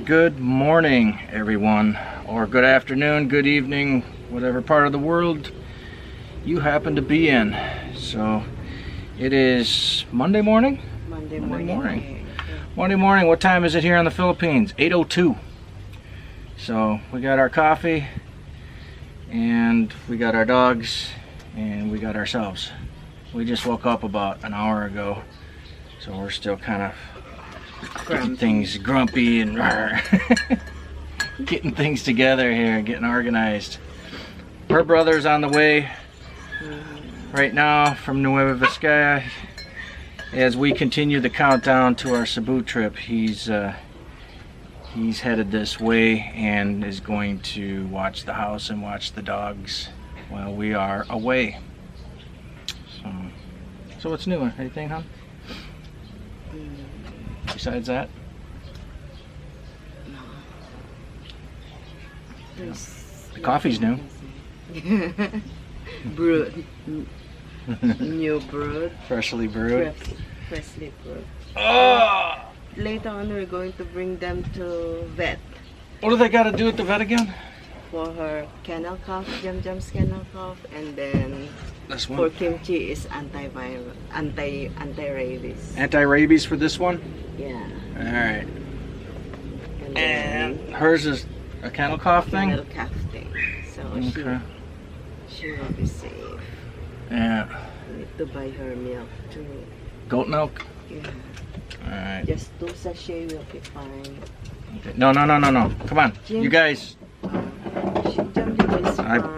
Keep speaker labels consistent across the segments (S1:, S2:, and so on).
S1: Good morning, everyone, or good afternoon, good evening, whatever part of the world you happen to be in. So it is Monday morning.
S2: Monday morning.
S1: Monday morning. What time is it here in the Philippines? 8:02. So we got our coffee, and we got our dogs, and we got ourselves. We just woke up about an hour ago, so we're still kind of getting things grumpy and getting things together here, getting organized. Her brother's on the way right now from Nueva Vizcaya as we continue the countdown to our Cebu trip. He's headed this way and is going to watch the house and watch the dogs while we are away. So what's new? Anything, hon? Besides that?
S2: No.
S1: The coffee's new.
S2: Brewed. New brewed.
S1: Freshly brewed.
S2: Freshly brewed.
S1: Oh!
S2: Later on, we're going to bring them to vet.
S1: What do they got to do at the vet again?
S2: For her kennel cough, Jam's kennel cough, and then
S1: This
S2: for
S1: one?
S2: Kimchi is anti-rabies.
S1: Anti-rabies for this one?
S2: Yeah.
S1: Alright.
S2: And then
S1: And hers is a kennel cough thing?
S2: kennel cough thing. So
S1: Okay.
S2: she will be safe.
S1: Yeah.
S2: We need to buy her milk too.
S1: Goat milk?
S2: Yeah.
S1: Alright.
S2: Just 2 sachets will be fine.
S1: Okay. No. Come on. You guys.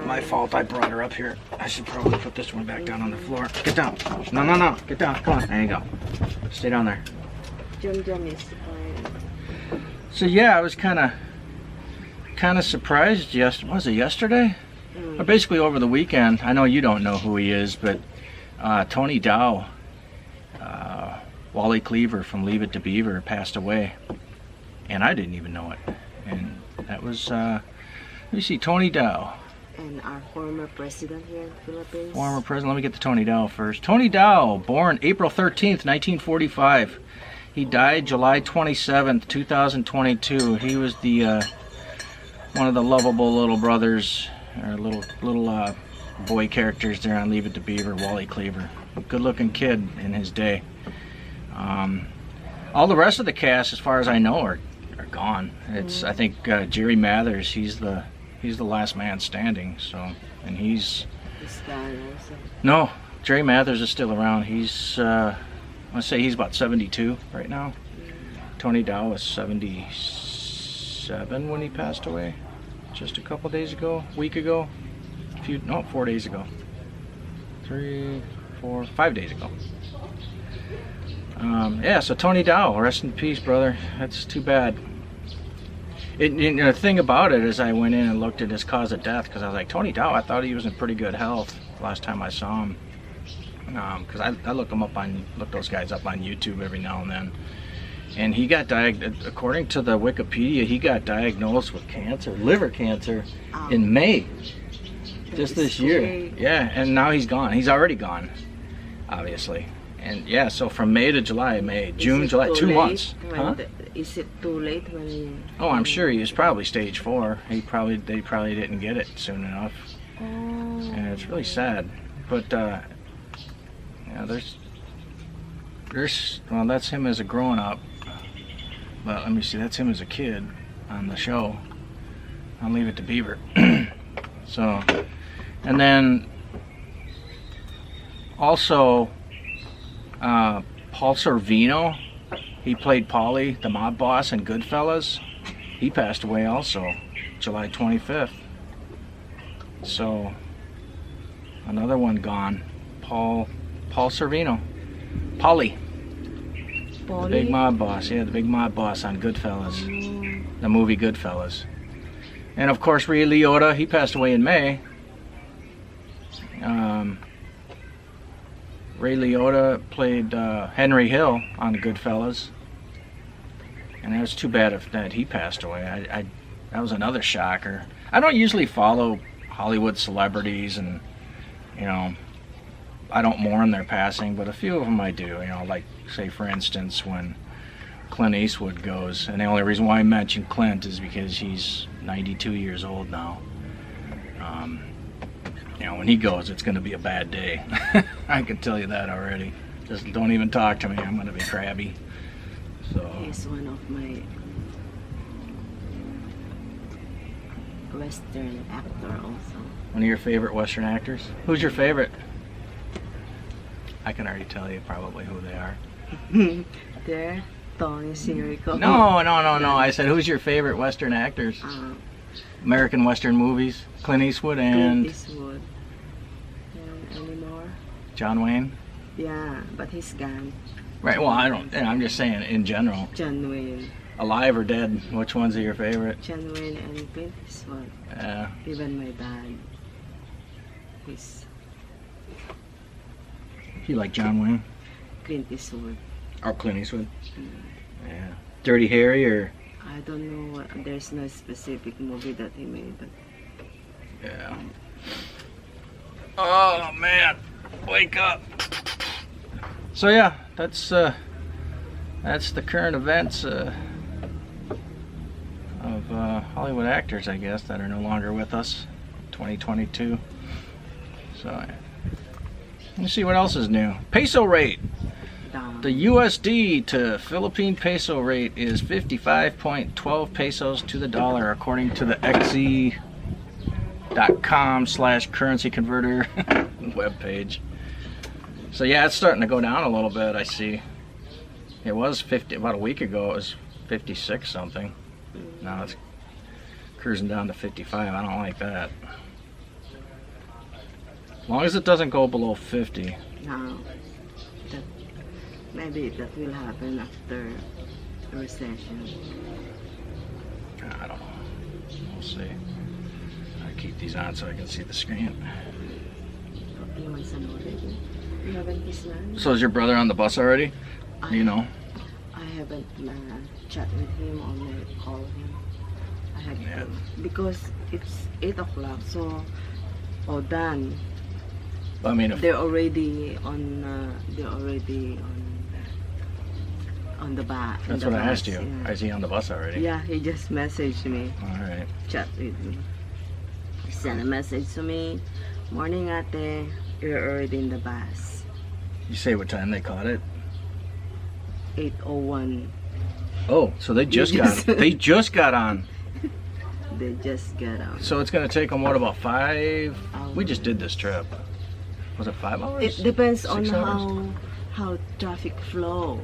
S1: My fault. I brought her up here. I should probably put this one back down on the floor. Get down. No. Get down. Come on. There you go. Stay down there.
S2: Jam is fine.
S1: So yeah, I was kind of surprised. Was it yesterday? Or basically over the weekend. I know you don't know who he is, but Tony Dow, Wally Cleaver from Leave It to Beaver, passed away, and I didn't even know it. And that was let me see, Tony Dow.
S2: And our former president here in the Philippines.
S1: Former president. Let me get to Tony Dow first. Tony Dow, born April 13th, 1945. He died July 27th, 2022. He was the one of the lovable little brothers, or little boy characters there on Leave It to Beaver, Wally Cleaver. A good-looking kid in his day. All the rest of the cast, as far as I know, are gone. It's I think Jerry Mathers. He's the last man standing. So, and he's
S2: Also.
S1: no, Jerry Mathers is still around. He's I want to say he's about 72 right now. Tony Dow was 77 when he passed away, just a couple days ago, week ago, 4 days ago, 3, 4, 5 days ago. Yeah, so Tony Dow, rest in peace, brother. That's too bad. The thing about it is I went in and looked at his cause of death, because I was like, Tony Dow, I thought he was in pretty good health last time I saw him. Because I look those guys up on YouTube every now and then. And he got diagnosed, according to the Wikipedia, he got diagnosed with cancer, liver cancer, in May. Just this year. Yeah, and now he's gone. He's already gone, obviously. And yeah, so from May to July, June, July, 2 months. Huh?
S2: Is it too late when?
S1: Oh, I'm sure he was probably stage 4. They probably didn't get it soon enough.
S2: Oh.
S1: And it's really sad. But yeah, there's well, that's him as a grown up. But let me see, that's him as a kid on the show. I'll Leave It to Beaver. So, and then also Paul Sorvino, he played Paulie, the mob boss in Goodfellas. He passed away also, July 25th. So, another one gone. Paul Sorvino. Paulie. The big mob boss. Yeah, the big mob boss on Goodfellas. The movie Goodfellas. And of course, Ray Liotta, he passed away in May. Ray Liotta played Henry Hill on Goodfellas. And it was too bad that he passed away. That was another shocker. I don't usually follow Hollywood celebrities, and I don't mourn their passing, but a few of them I do. Like, say for instance, when Clint Eastwood goes, and the only reason why I mentioned Clint is because he's 92 years old now. You know, when he goes, it's going to be a bad day. I can tell you that already. Just don't even talk to me. I'm going to be crabby. So
S2: He's one of my Western actor also.
S1: one of your favorite Western actors? Who's your favorite? I can already tell you probably who they are.
S2: There, Tony Sirico.
S1: No. I said, who's your favorite Western actors? American Western movies? Clint Eastwood and
S2: Clint Eastwood. And anymore?
S1: John Wayne?
S2: Yeah, but he's gone.
S1: Right, well, I'm just saying in general.
S2: John Wayne.
S1: Alive or dead, which ones are your favorite?
S2: John Wayne and Clint Eastwood.
S1: Yeah.
S2: Even my dad. He's
S1: You like John Wayne?
S2: Clint Eastwood.
S1: Or Clint Eastwood? Yeah. Dirty Harry or?
S2: I don't know what, there's no specific movie that he made, but
S1: Yeah. Oh man, wake up. So yeah, that's the current events of Hollywood actors, I guess, that are no longer with us. 2022. So let me see what else is new. Peso rate. The USD to Philippine peso rate is 55.12 pesos to the dollar, according to the XE.com/currency converter webpage. So yeah, it's starting to go down a little bit. I see. It was 50 about a week ago. It was 56 something. Now it's cruising down to 55. I don't like that. As long as it doesn't go below 50.
S2: now maybe that will happen after the recession.
S1: I don't know. We'll see. I keep these on so I can see the screen.
S2: You want some already? You haven't this man?
S1: So is your brother on the bus already? Do you know?
S2: I haven't chat with him or call him. I have to, because it's 8 o'clock, so done.
S1: I mean, if
S2: They're already on the bus.
S1: that's what I asked you.
S2: Yeah.
S1: Is he on the bus already?
S2: Yeah, he just messaged me,
S1: All right.
S2: chat with me. He sent a message to me. Morning ate, you're already in the bus.
S1: You say what time they caught it?
S2: 8:01.
S1: Oh, so they just
S2: just-
S1: got they just got on.
S2: They just got out.
S1: So it's gonna take them what, about 5?
S2: Hours.
S1: We just did this trip. Was it 5 hours?
S2: It depends on
S1: 6 hours?
S2: how traffic flow.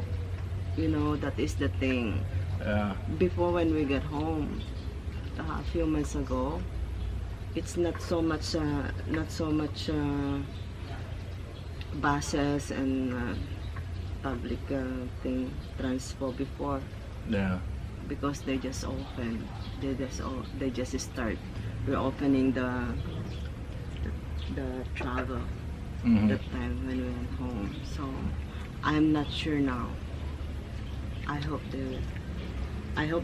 S2: You know, that is the thing.
S1: Yeah.
S2: Before, when we get home a few months ago, it's not so much buses and public transport before,
S1: Yeah.
S2: because they just open. They just start reopening the travel
S1: Mhm.
S2: that time when we went home. So I'm not sure now. I hope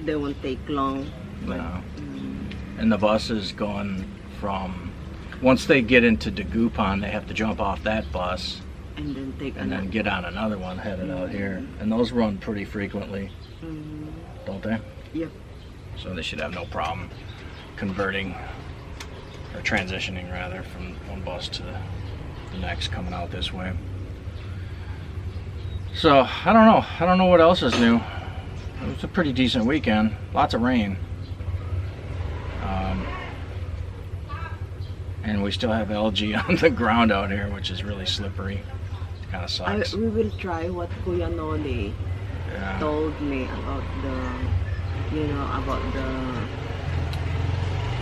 S2: they won't take long. But,
S1: No. And the bus is going from, once they get into Dagupan, they have to jump off that bus
S2: and then take
S1: and then
S2: another.
S1: get on another one headed out here. And those run pretty frequently, don't they?
S2: Yep.
S1: So they should have no problem converting, or transitioning rather, from one bus to the next coming out this way. So I don't know what else is new. It was a pretty decent weekend. Lots of rain. And we still have algae on the ground out here, which is really slippery. It kind of sucks.
S2: We will try what Kuya Noli
S1: Yeah.
S2: told me about the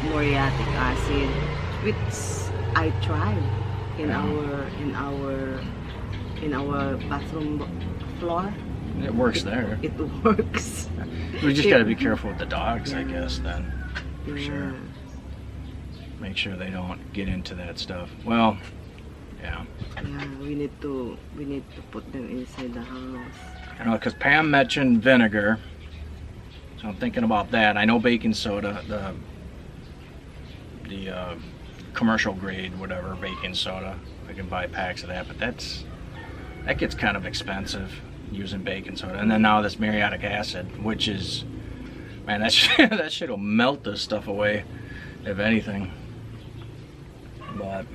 S2: muriatic acid, which I tried in our bathroom floor.
S1: It works there.
S2: It works.
S1: We just got to be careful with the dogs, I guess, then. For
S2: Yeah.
S1: sure. Make sure they don't get into that stuff. Well, yeah.
S2: Yeah, we need to put them inside the house.
S1: I know, because Pam mentioned vinegar, so I'm thinking about that. I know baking soda, the commercial grade, whatever, baking soda. I can buy packs of that, but that gets kind of expensive. using baking soda. And then now this muriatic acid, which is, man, that shit will melt this stuff away, if anything. But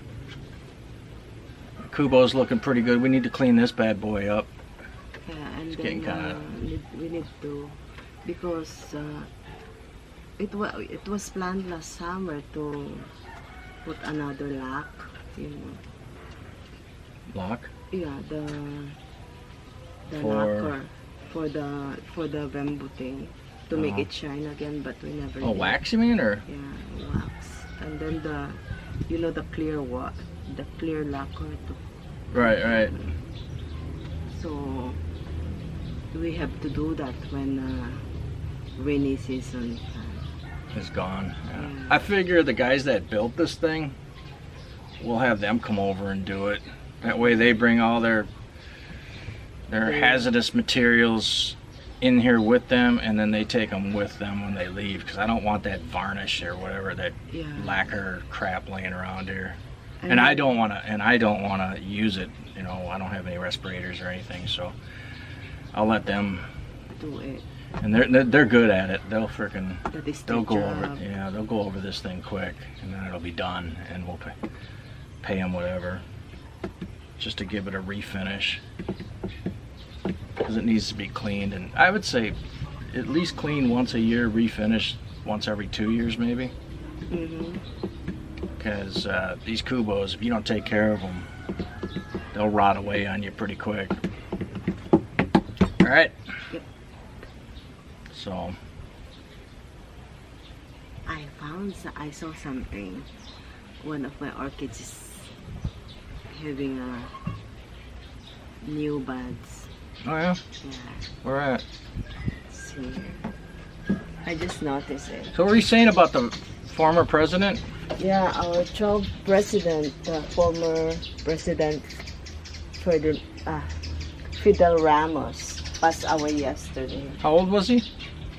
S1: Kubo's looking pretty good. We need to clean this bad boy up.
S2: Yeah, and
S1: It's
S2: then
S1: getting kinda...
S2: we need to, because it was planned last summer to put another lock, you know.
S1: Lock?
S2: Yeah, the
S1: For-
S2: lacquer for the bamboo thing to make it shine again, but we never
S1: Oh,
S2: did.
S1: wax you mean, or?
S2: Yeah, wax. And then the clear lacquer to,
S1: Right.
S2: so we have to do that when rainy season
S1: It's gone. Yeah.
S2: Yeah.
S1: I figure the guys that built this thing, we'll have them come over and do it. That way they bring all their hazardous materials in here with them, and then they take them with them when they leave, because I don't want that varnish or whatever, that
S2: Yeah.
S1: lacquer crap laying around here. And I don't want to use it, you know. I don't have any respirators or anything, so I'll let them
S2: do it.
S1: And they're good at it. They'll
S2: They'll
S1: go over it. Yeah, they'll go over this thing quick, and then it'll be done, and we'll pay them whatever, just to give it a refinish, because it needs to be cleaned. And I would say at least clean once a year, refinish once every 2 years maybe. Because these Kubos, if you don't take care of them, they'll rot away on you pretty quick. All right.
S2: Yep.
S1: So
S2: I saw something. One of my orchids is having a new buds.
S1: oh yeah,
S2: Yeah,
S1: where at?
S2: it's here. I just noticed it.
S1: So what were you saying about the former president?
S2: Yeah, our 12th president, the former president Fidel Ramos, passed away yesterday.
S1: How old was he?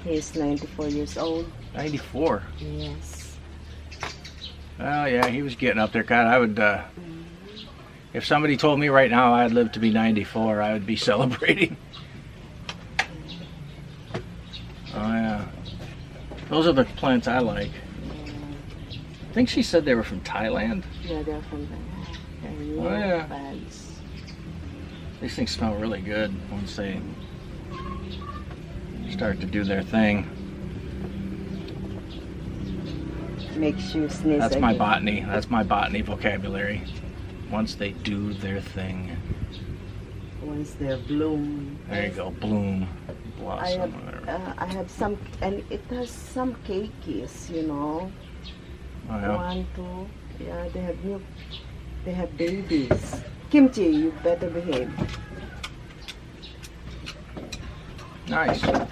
S2: He's 94 years old.
S1: 94.
S2: Yes.
S1: Oh yeah, he was getting up there. God, I would, if somebody told me right now I'd live to be 94, I would be celebrating. Oh yeah. Those are the plants I like. I think she said they were from Thailand.
S2: Yeah, they're from Thailand. They're new
S1: Oh, yeah.
S2: buds.
S1: These things smell really good once they start to do their thing.
S2: Makes you sneeze.
S1: That's my
S2: again.
S1: botany. That's my botany vocabulary. Once they do their thing.
S2: Once they bloom.
S1: There you go. Bloom.
S2: I
S1: Blossom.
S2: have,
S1: Whatever.
S2: I have some, and it has some cakeys, you know.
S1: Oh yeah.
S2: 1, 2. Yeah, they have babies. Kimchi, you better behave.
S1: Nice.
S2: Yeah.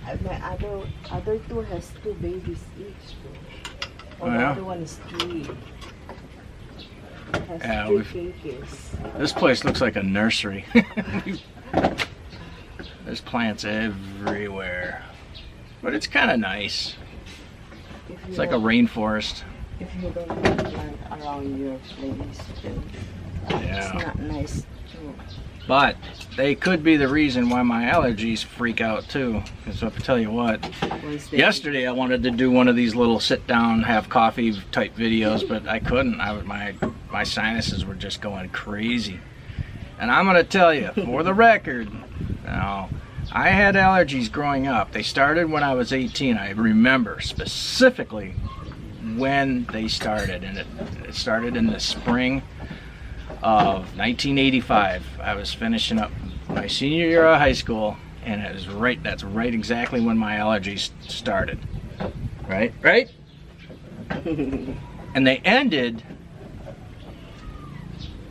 S2: And my other 2 has 2 babies each.
S1: Oh,
S2: Or the
S1: yeah?
S2: other one is 3. It has
S1: Yeah,
S2: 3 cakeys.
S1: This place looks like a nursery. There's plants everywhere. But it's kind of nice. It's like a rainforest.
S2: If you don't have plant around your place, then
S1: Yeah.
S2: it's not nice too.
S1: But they could be the reason why my allergies freak out too. Because I'll tell you what,
S2: Once they
S1: yesterday I wanted to do one of these little sit down, have coffee type videos, but I couldn't. My sinuses were just going crazy. And I'm going to tell you, for the record, now, I had allergies growing up. They started when I was 18. I remember specifically when they started, and it started in the spring of 1985. I was finishing up my senior year of high school, and it was that's right exactly when my allergies started. Right? And they ended,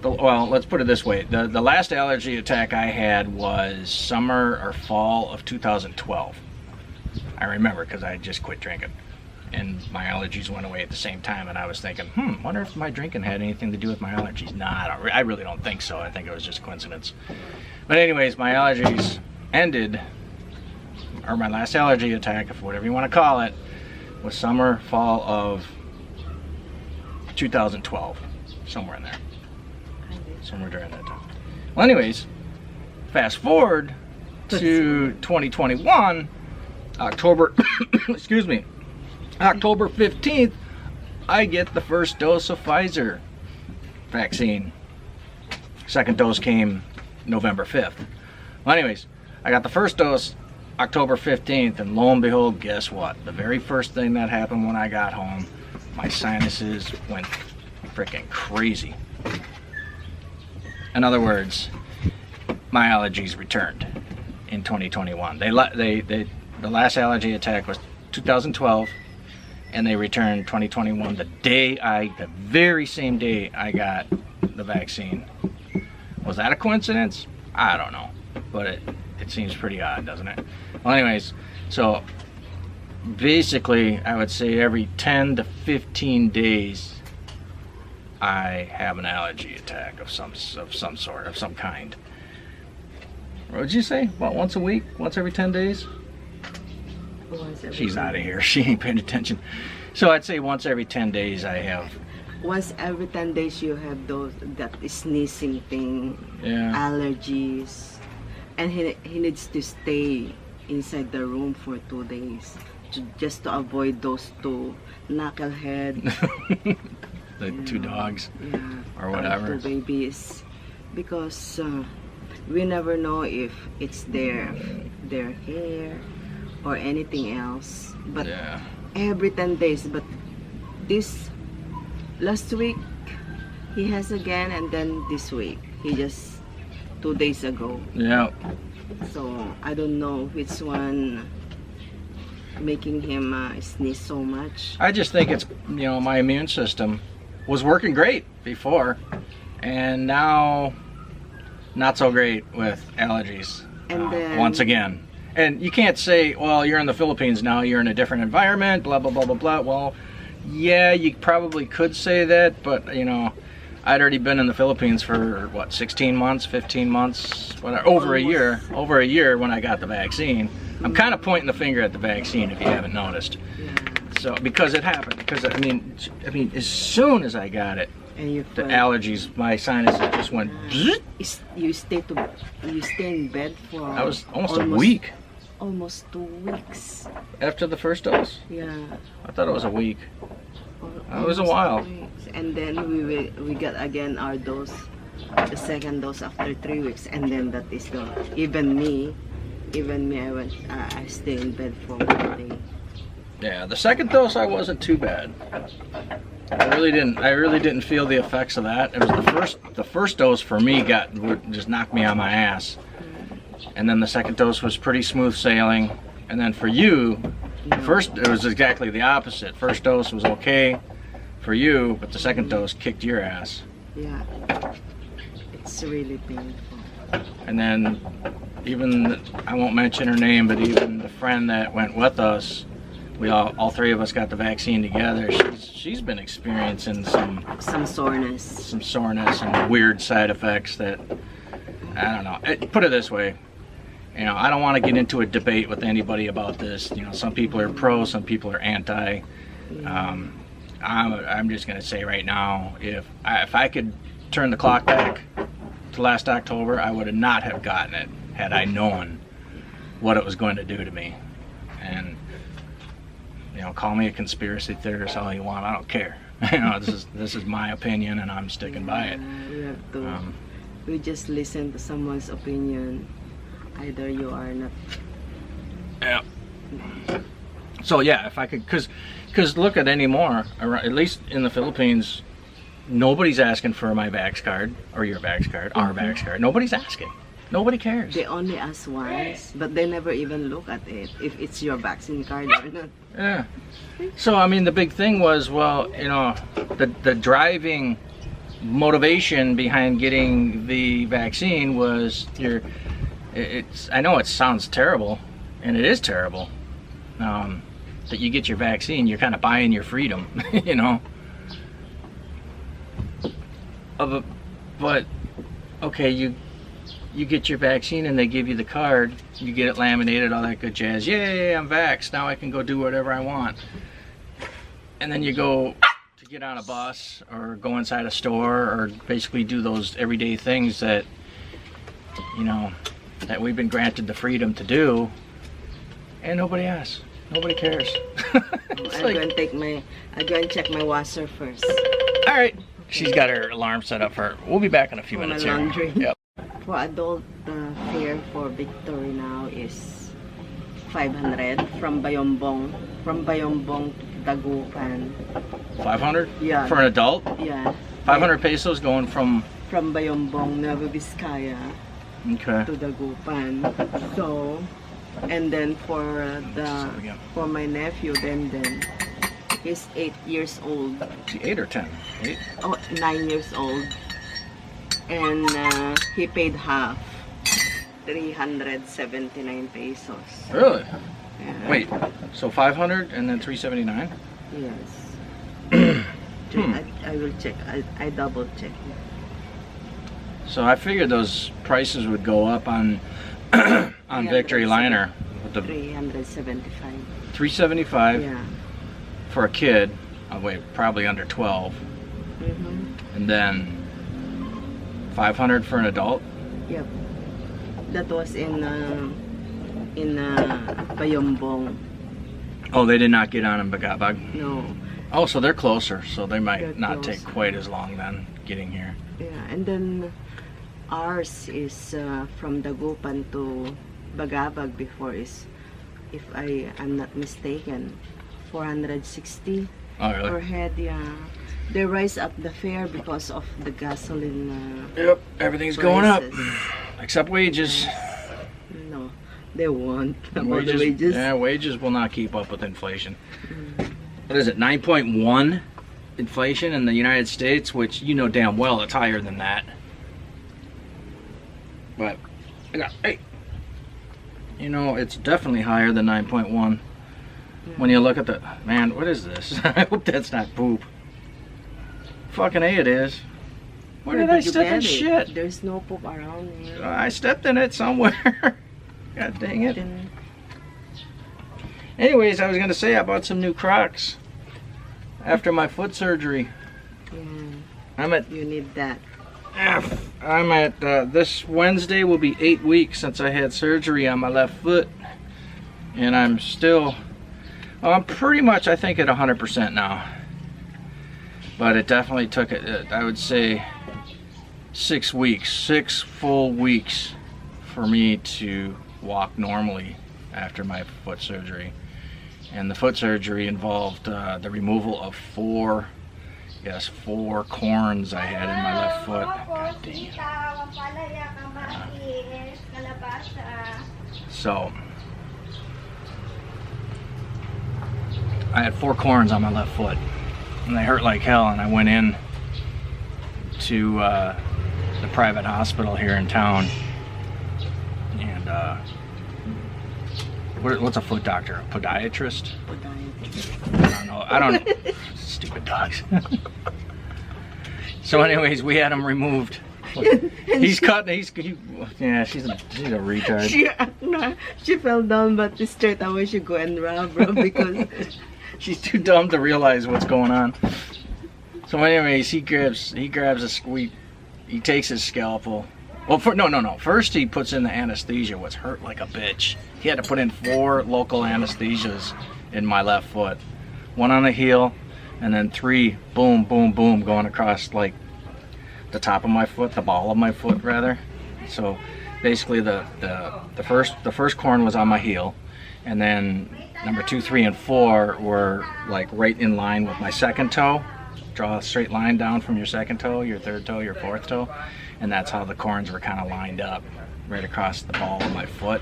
S1: well, let's put it this way. The last allergy attack I had was summer or fall of 2012. I remember, because I had just quit drinking. And my allergies went away at the same time, and I was thinking, wonder if my drinking had anything to do with my allergies. Nah, I really don't think so. I think it was just coincidence. But anyways, my allergies ended, or my last allergy attack, if whatever you want to call it, was summer, fall of 2012. Somewhere in there. Somewhere during that time. Well, anyways, Fast forward to 2021, October, excuse me, October 15th, I get the first dose of Pfizer vaccine. Second dose came November 5th. Well, anyways, I got the first dose October 15th, and lo and behold, guess what? The very first thing that happened when I got home, my sinuses went freaking crazy. In other words, my allergies returned in 2021. The last allergy attack was 2012, and they returned 2021 the very same day I got the vaccine. Was that a coincidence? I don't know, but it seems pretty odd, doesn't it? Well, anyways, so basically I would say every 10 to 15 days I have an allergy attack of some sort, of some kind. What would you say? About once a week? Once every 10 days? She's out of here. She ain't paying attention. So I'd say once every 10 days I have.
S2: Once every 10 days you have that sneezing thing,
S1: Yeah.
S2: allergies, and he needs to stay inside the room for 2 days just to avoid those two knucklehead.
S1: The two dogs,
S2: yeah,
S1: or whatever.
S2: Two babies, because we never know if it's their hair or anything else. But
S1: Yeah.
S2: every 10 days. But this last week he has again, and then this week he just 2 days ago.
S1: Yeah.
S2: So I don't know which one making him sneeze so much.
S1: I just think it's, my immune system was working great before, and now not so great with allergies.
S2: And then,
S1: once again. And you can't say, well, you're in the Philippines now, you're in a different environment, blah, blah, blah, blah, blah. Well, yeah, you probably could say that, but, I'd already been in the Philippines for, 16 months, 15 months, whatever, over a year when I got the vaccine. I'm kind of pointing the finger at the vaccine, if you haven't noticed.
S2: yeah.
S1: So, because it happened, because, I mean, as soon as I got it,
S2: And
S1: the allergies, my sinuses just went, bzzzt.
S2: you stay in bed for
S1: I was almost a week
S2: almost 2 weeks.
S1: after the first dose.
S2: Yeah.
S1: I thought it was a week. It was a
S2: Almost
S1: while.
S2: 2 weeks. And then we got again our dose, the second dose after 3 weeks, and then that is even me I stay in bed for 1 day.
S1: Yeah, the second dose I wasn't too bad. I really didn't feel the effects of that. It was the first dose for me just knocked me on my ass. And then the second dose was pretty smooth sailing. And then for you, it was exactly the opposite. First dose was okay for you, but the second dose kicked your ass.
S2: Yeah. It's really painful.
S1: And then I won't mention her name, but even the friend that went with us, we all three of us got the vaccine together. She's been experiencing some
S2: soreness
S1: and weird side effects that, I don't know. Put it this way, I don't want to get into a debate with anybody about this. Some people are pro, some people are anti. I'm just gonna say right now, if I could turn the clock back to last October, I would not have gotten it had I known what it was going to do to me. And call me a conspiracy theorist all you want. I don't care. This is my opinion, and I'm sticking by it.
S2: We have to. We just listen to someone's opinion. Either you are not.
S1: Yeah. So yeah, if I could, because look at anymore, at least in the Philippines, nobody's asking for my vax card or your vax card, our vax card. Nobody's asking. Nobody cares.
S2: They only ask once, but they never even look at it, if it's your vaccine card or not.
S1: Yeah. So, I mean, the big thing was, well, the driving motivation behind getting the vaccine was I know it sounds terrible, and it is terrible, that you get your vaccine, you're kind of buying your freedom, But, okay, you get your vaccine and they give you the card, you get it laminated, all that good jazz. Yay, I'm vaxxed, now I can go do whatever I want. And then you go to get on a bus or go inside a store or basically do those everyday things that, that we've been granted the freedom to do, and nobody asks. Nobody cares.
S2: I go and check my washer first.
S1: All right. She's got her alarm set up for. We'll be back in a few minutes here.
S2: Laundry.
S1: Yep.
S2: For adult fare for Victory now is 500 from Bayombong. From Bayombong to Dagupan.
S1: 500?
S2: Yeah.
S1: For an adult?
S2: Yeah.
S1: 500 pesos going from
S2: Bayombong, Nueva Vizcaya
S1: okay.
S2: to Dagupan. So, and then for my nephew, then he's 8 years old.
S1: 8 or 10? 8?
S2: Oh, 9 years old. And he paid half. 379 pesos.
S1: Really?
S2: Yeah.
S1: Wait, so 500 and then 379?
S2: Yes. I will check. I double check.
S1: So I figured those prices would go up on on Victory Liner. With the
S2: 375.
S1: 375
S2: Yeah.
S1: for a kid. Oh, wait, probably under 12.
S2: Mm-hmm.
S1: And then 500 for an adult.
S2: Yep. That was in Bayombong.
S1: Oh, they did not get on in Bagabag?
S2: No.
S1: Oh, so they're closer, so they might
S2: They're
S1: not
S2: closer.
S1: take quite as long then getting here.
S2: Yeah, and then ours is from Dagupan to Bagabag before is, if I'm not mistaken, 460
S1: Oh,
S2: per
S1: really?
S2: head. Yeah, they rise up the fare because of the gasoline.
S1: Yep, everything's going up.
S2: prices.
S1: Except wages.
S2: No, they won't. About the wages.
S1: Yeah, wages will not keep up with inflation. What is it, 9.1 inflation in the United States, which you know damn well it's higher than that. But, hey, you know, it's definitely higher than 9.1. When you look at the, man, what is this? I hope that's not poop. Fucking A, it is. Where did I step in shit?
S2: There's no poop around here.
S1: I stepped in it somewhere. God dang it. Anyways, I was gonna say I bought some new Crocs after my foot surgery.
S2: Yeah, you need that.
S1: I'm at this Wednesday will be 8 weeks since I had surgery on my left foot, and I'm still, I'm pretty much, I think, at 100% now. But it definitely took it, I would say, 6 weeks, 6 full weeks for me to walk normally after my foot surgery. And the foot surgery involved the removal of 4 corns I had in my left foot. God dang it. So I had 4 corns on my left foot, and they hurt like hell. And I went in to the private hospital here in town, and what's a foot doctor? A podiatrist? I don't know. Stupid dogs. So anyways, we had him removed. He's cut. Yeah, she's a retard.
S2: She fell down, but straight away she go and rub because
S1: she's too dumb to realize what's going on. So anyways, he grabs a squeak. He takes his scalpel. Well, no. First he puts in the anesthesia, which hurt like a bitch. He had to put in 4 local anesthesias in my left foot. 1 on the heel, and then 3, boom, boom, boom, going across like the top of my foot, the ball of my foot rather. So basically the first corn was on my heel, and then number 2, 3, and 4 were like right in line with my second toe. Draw a straight line down from your second toe, your third toe, your fourth toe, and that's how the corns were kind of lined up right across the ball of my foot.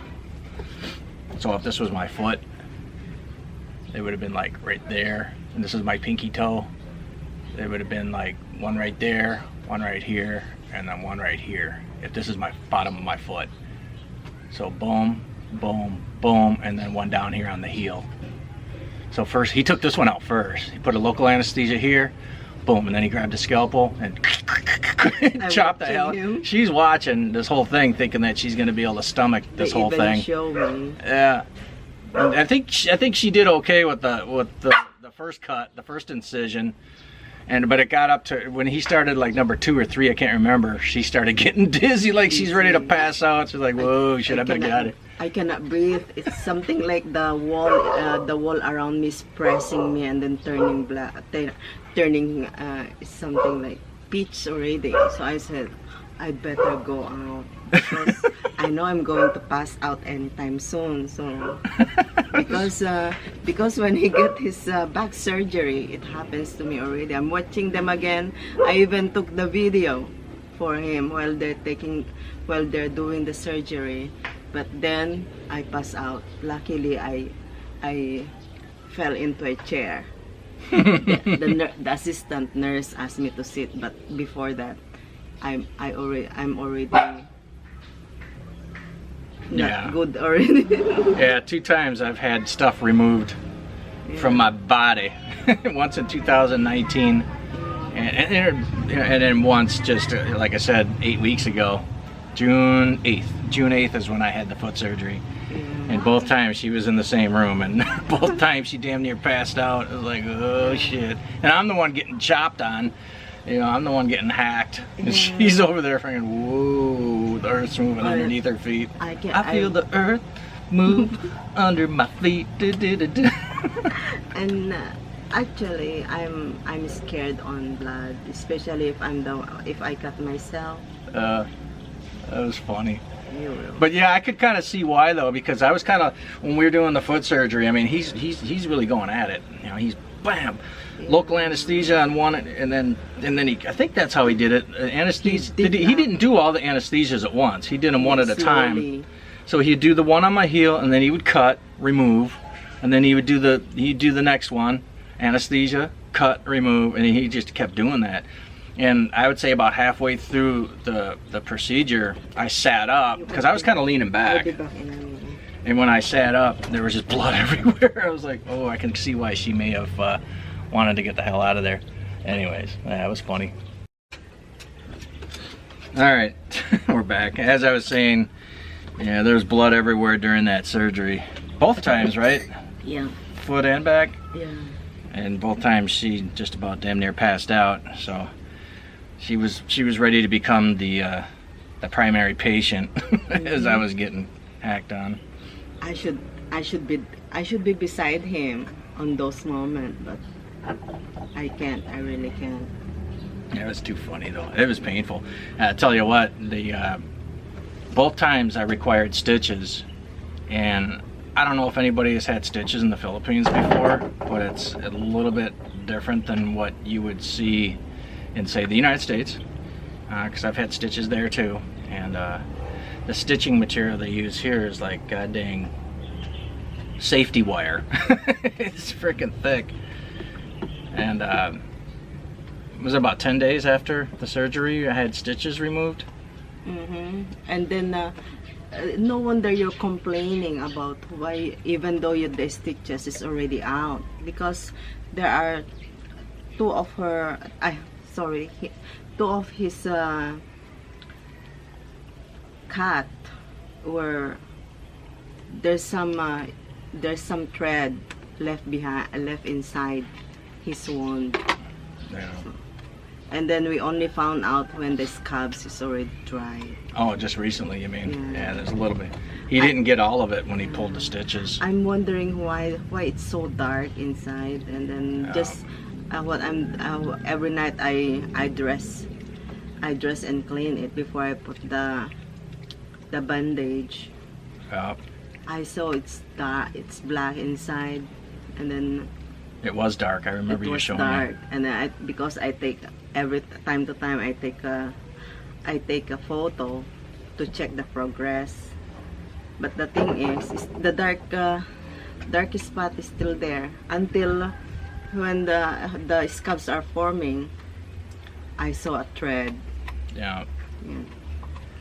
S1: So if this was my foot, they would have been like right there, and this is my pinky toe. They would have been like 1 right there, 1 right here, and then 1 right here. If this is my bottom of my foot. So boom, boom, boom, and then 1 down here on the heel. So first, he took this one out first. He put a local anesthesia here, boom, and then he grabbed a scalpel and chopped the hell. She's watching this whole thing, thinking that she's gonna be able to stomach this whole thing.
S2: Show me.
S1: Yeah, I think she did okay with the first cut, the first incision, But it got up to when he started like number 2 or 3, I can't remember. She started getting dizzy, like she's ready to pass out. She's like, "Whoa, shit! I better get it."
S2: I cannot breathe. It's something like the wall around me is pressing me and then turning black, turning it's something like pitch already. So I said, I better go out because I know I'm going to pass out anytime soon. So because when he get his back surgery, it happens to me already. I'm watching them again. I even took the video for him while they're doing the surgery. But then I pass out. Luckily, I fell into a chair. The assistant nurse asked me to sit, but before that, I'm already not good already.
S1: Yeah, 2 times I've had stuff removed from my body. Once in 2019, and then once just like I said 8 weeks ago, June 8th. June 8th is when I had the foot surgery. And both times she was in the same room, and both times she damn near passed out. It was like, oh shit. And I'm the one getting chopped on. You know, I'm the one getting hacked. And she's over there thinking, whoa, the earth's moving underneath her feet. I feel the earth move under my feet.
S2: And actually, I'm scared on blood, especially if I cut myself.
S1: That was funny. But yeah, I could kind of see why though, because I was kind of, when we were doing the foot surgery, I mean, he's really going at it. You know, he's bam, local anesthesia on one, and then I think that's how he did it. Anesthesia. He didn't do all the anesthesias at once. He did them one at a time. So he'd do the one on my heel, and then he would cut, remove, and then he'd do the next one, anesthesia, cut, remove, and he just kept doing that. And I would say about halfway through the procedure, I sat up because I was kind of leaning back. And when I sat up, there was just blood everywhere. I was like, oh, I can see why she may have wanted to get the hell out of there. Anyways, that was funny. All right, we're back. As I was saying, yeah, there was blood everywhere during that surgery. Both times, right?
S2: Yeah.
S1: Foot and back?
S2: Yeah. And
S1: both times she just about damn near passed out. So she was ready to become the primary patient as I was getting hacked on.
S2: I should be beside him on those moments, but I can't. I really can't.
S1: Yeah, it was too funny though. It was painful. I tell you what, both times I required stitches, and I don't know if anybody has had stitches in the Philippines before, but it's a little bit different than what you would see in, say, the United States, because I've had stitches there too, and the stitching material they use here is like god dang safety wire. It's freaking thick. And it was about 10 days after the surgery I had stitches removed. And then no wonder you're complaining about why, even though the stitches is already out, because there are two of his cat where there's some thread left inside his wound. Yeah.
S2: And then we only found out when the scabs is already dry.
S1: Oh, just recently, you mean? Yeah, there's a little bit. He didn't get all of it when he pulled the stitches.
S2: I'm wondering why it's so dark inside, and then just every night I dress and clean it before I put the bandage.
S1: Yeah.
S2: I saw it's dark, it's black inside, and then
S1: it was dark. I remember you showing me. It was dark,
S2: and then because I take every time to time I take a photo to check the progress. But the thing is the dark spot is still there until when the scabs are forming. I saw a thread.
S1: Yeah.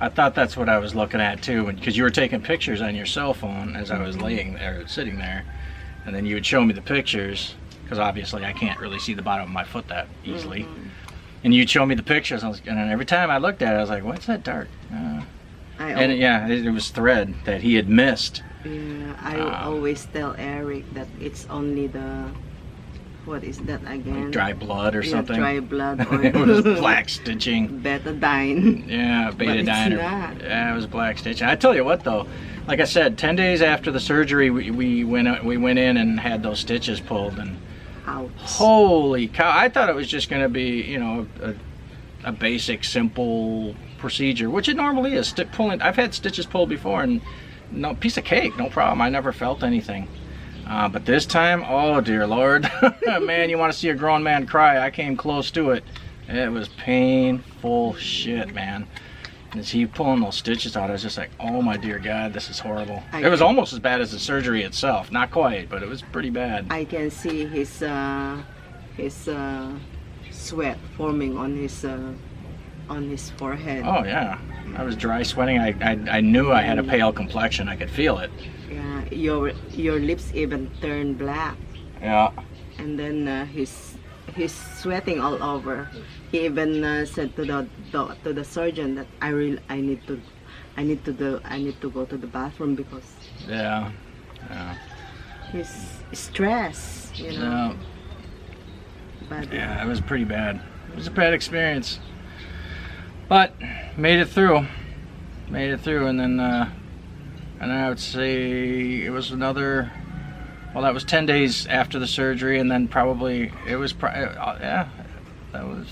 S1: I thought that's what I was looking at too, because you were taking pictures on your cell phone as I was laying there, sitting there, and then you would show me the pictures, because obviously I can't really see the bottom of my foot that easily. And you'd show me the pictures, and every time I looked at it, I was like, "What's that dark?" It was thread that he had missed.
S2: Yeah, I always tell Eric that it's only the what is that again?
S1: Like dry blood or
S2: Yeah,
S1: something.
S2: dry blood or
S1: It was black stitching.
S2: betadine.
S1: Yeah, betadine.
S2: But it's not.
S1: Yeah, it was black stitching. I tell you what though, like I said, 10 days after the surgery, we went in and had those stitches pulled, and
S2: Ouch.
S1: holy cow! I thought it was just going to be, you know, a basic, simple procedure, which it normally is. Pulling. I've had stitches pulled before, and no piece of cake, no problem. I never felt anything. But this time, oh dear Lord, man, you want to see a grown man cry? I came close to it. It was painful shit, man. As he pulling those stitches out, I was just like, oh my dear God, this is horrible. It was almost as bad as the surgery itself. Not quite, but it was pretty bad.
S2: I can see his sweat forming on his forehead.
S1: Oh yeah, I was dry sweating. I knew I had a pale complexion. I could feel it.
S2: Yeah, your lips even turned black.
S1: Yeah.
S2: And then he's sweating all over. He even said to the surgeon that I need to go to the bathroom because
S1: Yeah.
S2: he's stressed, you know.
S1: Yeah.
S2: But
S1: Yeah, it was pretty bad. It was a bad experience. But made it through. And then I would say it was another, well, that was 10 days after the surgery, and then probably it was that was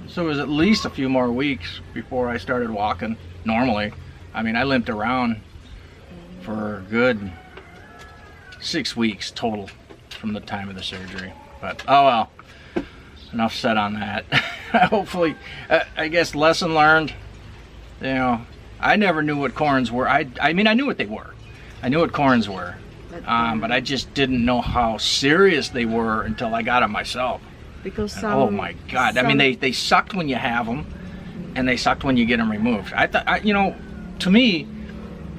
S1: so it was at least a few more weeks before I started walking normally. I mean, I limped around for a good 6 weeks total from the time of the surgery. But oh well, enough said on that. Hopefully, I guess lesson learned. You know, I never knew what corns were. I mean, I knew what they were. I knew what corns were, but I just didn't know how serious they were until I got them myself.
S2: because
S1: Oh my God! I mean, they sucked when you have them, and they sucked when you get them removed. I thought, you know, to me,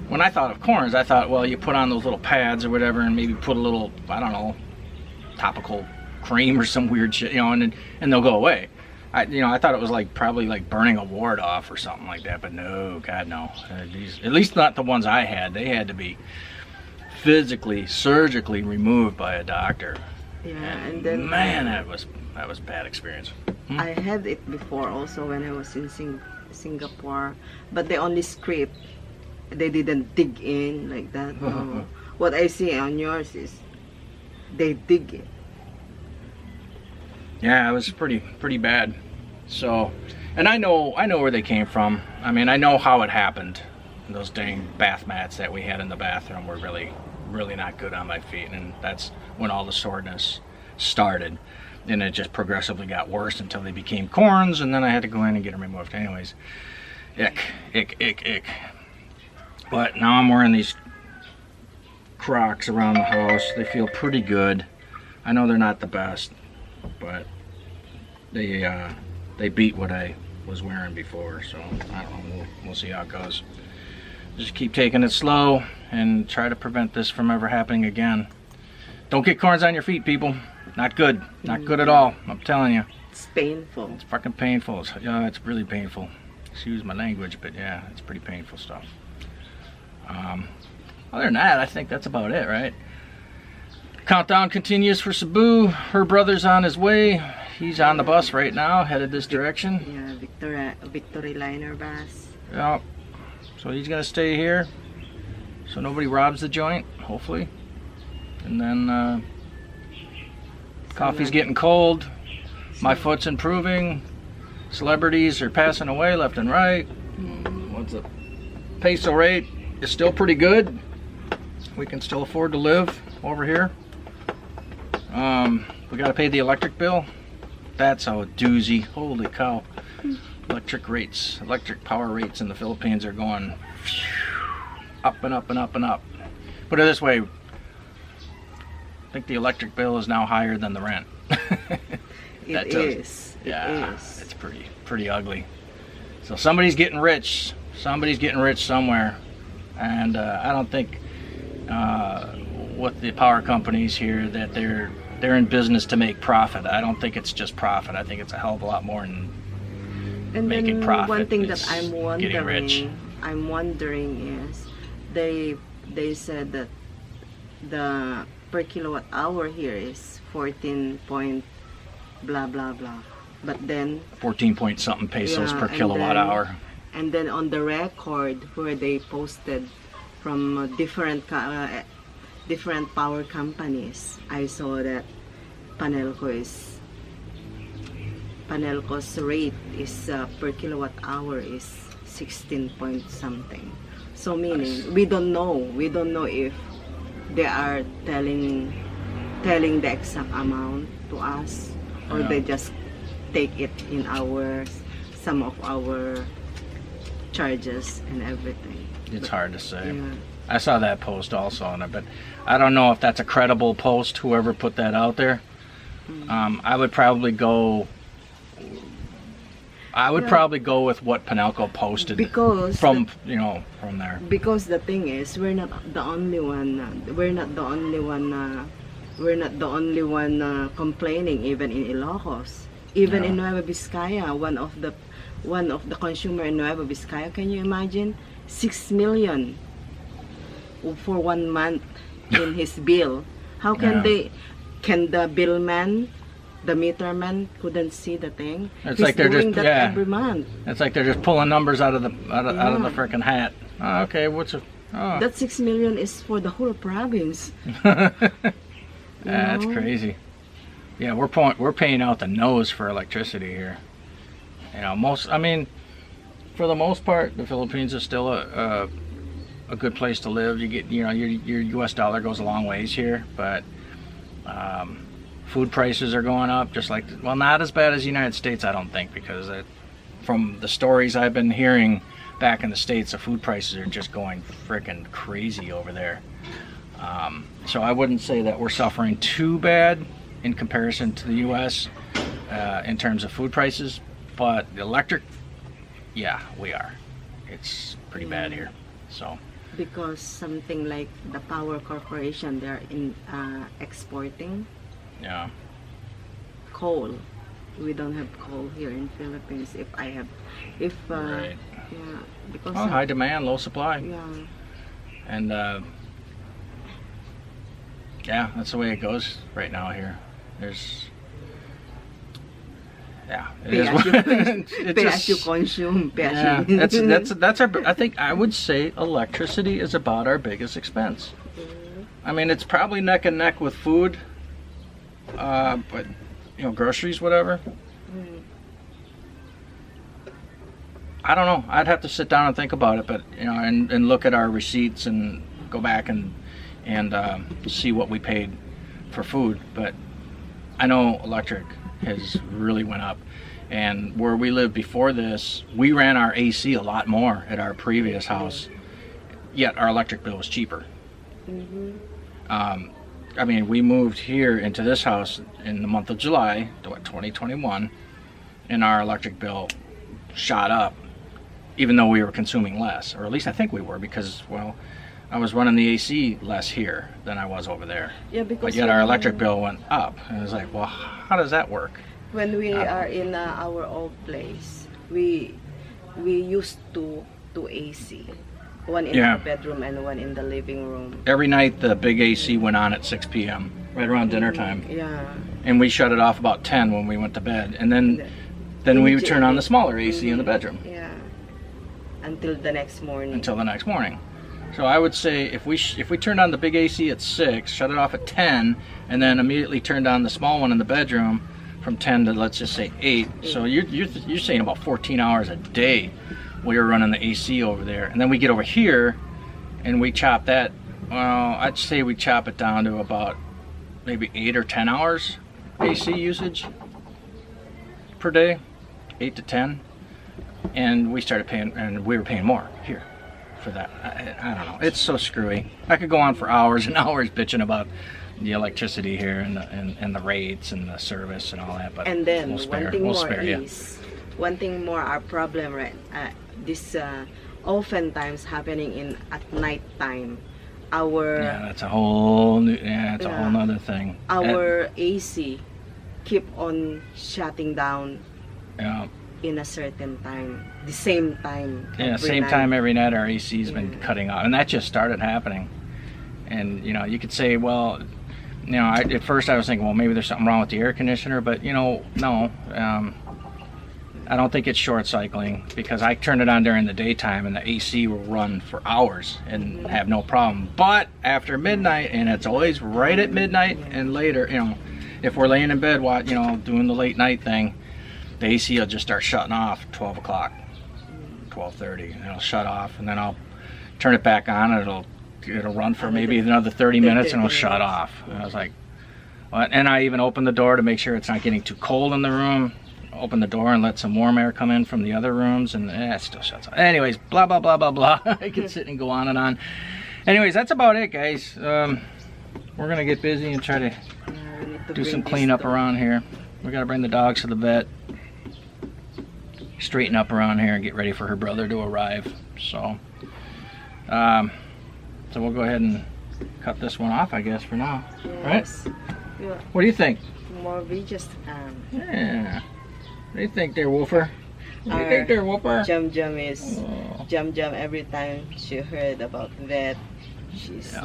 S1: when I thought of corns, I thought, well, you put on those little pads or whatever, and maybe put a little, I don't know, topical cream or some weird shit, you know, and they'll go away. I thought it was like probably like burning a wart off or something like that, but no, God no. At least not the ones I had. They had to be physically, surgically removed by a doctor.
S2: Yeah, and then
S1: man, that was a bad experience.
S2: I had it before also when I was in Singapore, but they only scrape. They didn't dig in like that. No. What I see on yours is they dig it.
S1: Yeah, it was pretty bad. So, and I know where they came from. I mean, I know how it happened. Those dang bath mats that we had in the bathroom were really not good on my feet, and that's when all the soreness started. And it just progressively got worse until they became corns, and then I had to go in and get them removed. Anyways, ick. But now I'm wearing these Crocs around the house. They feel pretty good. I know they're not the best, but they beat what I was wearing before, so I don't know, we'll see how it goes. Just keep taking it slow and try to prevent this from ever happening again. Don't get corns on your feet, people. Not good. Not good at all. I'm telling you.
S2: It's painful.
S1: It's fucking painful. It's really painful. Excuse my language, but yeah, it's pretty painful stuff. Other than that, I think that's about it, right? Countdown continues for Cebu. Her brother's on his way. He's on the bus right now, headed this direction.
S2: Yeah, Victory Liner bus.
S1: Yeah. So he's gonna stay here, so nobody robs the joint, hopefully. And then coffee's getting cold. My foot's improving. Celebrities are passing away left and right. What's the peso rate? Is still pretty good. We can still afford to live over here. We gotta pay the electric bill. That's a doozy. Holy cow. Electric power rates in the Philippines are going up and up and up and up. Put it this way, I think the electric bill is now higher than the rent.
S2: It is.
S1: It's pretty ugly. So somebody's getting rich. Somebody's getting rich somewhere, and I don't think with the power companies here that they're in business to make profit. I don't think it's just profit. I think it's a hell of a lot more than making profit.
S2: One thing
S1: it's
S2: that I'm wondering is they said that the per kilowatt hour here is 14 point blah blah blah. But then
S1: 14 point something pesos
S2: Yeah,
S1: per
S2: and
S1: kilowatt
S2: then-
S1: hour.
S2: and then on the record where they posted from different power companies, I saw that Panelco's rate is per kilowatt hour is 16 point something. So meaning we don't know if they are telling the exact amount to us, or
S1: Yeah.
S2: they just take it in some of our charges and everything.
S1: It's hard to say.
S2: Yeah.
S1: I saw that post also on it, but I don't know if that's a credible post, whoever put that out there. I would probably go with what Panelco posted
S2: Because
S1: from there.
S2: Because the thing is, we're not the only one. We're not the only one complaining. Even in Ilocos, even in Nueva Vizcaya, one of the consumer in Nueva Vizcaya. Can you imagine 6 million for 1 month in his bill? How can Can the billman, the meterman, couldn't see the thing?
S1: It's
S2: He's
S1: like they're
S2: doing
S1: just
S2: that every month.
S1: It's like they're just pulling numbers out of the freaking hat. Oh, okay,
S2: That 6 million is for the whole province.
S1: That's crazy. Yeah, we're paying out the nose for electricity here. For the most part, the Philippines is still a good place to live. You get your U.S. dollar goes a long ways here, but food prices are going up just like not as bad as the United States, I don't think, because from the stories I've been hearing back in the States, the food prices are just going freaking crazy over there. So I wouldn't say that we're suffering too bad in comparison to the U.S. In terms of food prices, but the electric, yeah, we are. It's pretty bad here. So
S2: because something like the power corporation, they're exporting coal. We don't have coal here in Philippines.
S1: Right.
S2: Yeah, because
S1: high demand, low supply.
S2: Yeah.
S1: And that's the way it goes right now here. There's
S2: Pay as you consume.
S1: That's our. I think I would say electricity is about our biggest expense. I mean, it's probably neck and neck with food, but groceries, whatever. I don't know. I'd have to sit down and think about it, but and look at our receipts and go back and see what we paid for food. But I know electric has really went up, and where we lived before this, we ran our AC a lot more at our previous house, yet our electric bill was cheaper. We moved here into this house in the month of July, 2021, and our electric bill shot up, even though we were consuming less, or at least I think we were, because I was running the AC less here than I was over there.
S2: Yeah, because
S1: but yet our electric bill went up. And it was like, well, how does that work?
S2: When we are in our old place, we used to AC. One in the bedroom and one in the living room.
S1: Every night the big AC went on at 6 p.m., right around dinner time.
S2: Yeah.
S1: And we shut it off about 10 when we went to bed. And then we would turn on the smaller AC in the bedroom.
S2: Yeah. Until the next morning.
S1: So I would say if we turned on the big AC at 6, shut it off at 10, and then immediately turned on the small one in the bedroom from 10 to, let's just say 8. So you're saying about 14 hours a day we were running the AC over there. And then we get over here and we chop that, I'd say we chop it down to about maybe 8 or 10 hours AC usage per day, 8 to 10. And we started paying, and we were paying more here for that. I don't know. It's so screwy. I could go on for hours and hours bitching about the electricity here and the rates and the service and all that. But
S2: and then
S1: we'll spare,
S2: one thing more, our problem, right? This oftentimes happening at night time.
S1: That's a whole new. It's a whole nother thing.
S2: Our AC keep on shutting down.
S1: Yeah.
S2: In a certain time, the same time.
S1: Time every night. Our AC's been cutting off, and that just started happening. And you could say, well, you know, at first I was thinking, well, maybe there's something wrong with the air conditioner, but you know, no. I don't think it's short cycling, because I turn it on during the daytime and the AC will run for hours and have no problem. But after midnight, and it's always right at midnight and later, you know, if we're laying in bed, you know, doing the late night thing, the AC will just start shutting off 12 o'clock, 12:30, and it'll shut off, and then I'll turn it back on, and it'll run for maybe another 30 minutes and it'll shut off. And I was like, what? And I even open the door to make sure it's not getting too cold in the room. Open the door and let some warm air come in from the other rooms, and it still shuts off. Anyways, blah blah blah blah blah. I could sit and go on and on. Anyways, that's about it, guys. We're gonna get busy and try to do some cleanup around here. We gotta bring the dogs to the vet, straighten up around here, and get ready for her brother to arrive. So we'll go ahead and cut this one off, I guess, for now.
S2: Yes.
S1: Right? Yeah. What do you think?
S2: More videos.
S1: Yeah. What do you think there, Woofer? What do you think there, Woofer?
S2: Jum Jum is Jum Jum. Every time she heard about vet, she's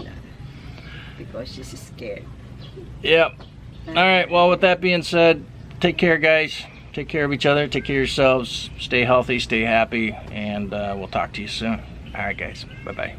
S2: because she's scared.
S1: Yep. All right. Well, with that being said, take care, guys. Take care of each other. Take care of yourselves. Stay healthy. Stay happy. And we'll talk to you soon. All right, guys. Bye-bye.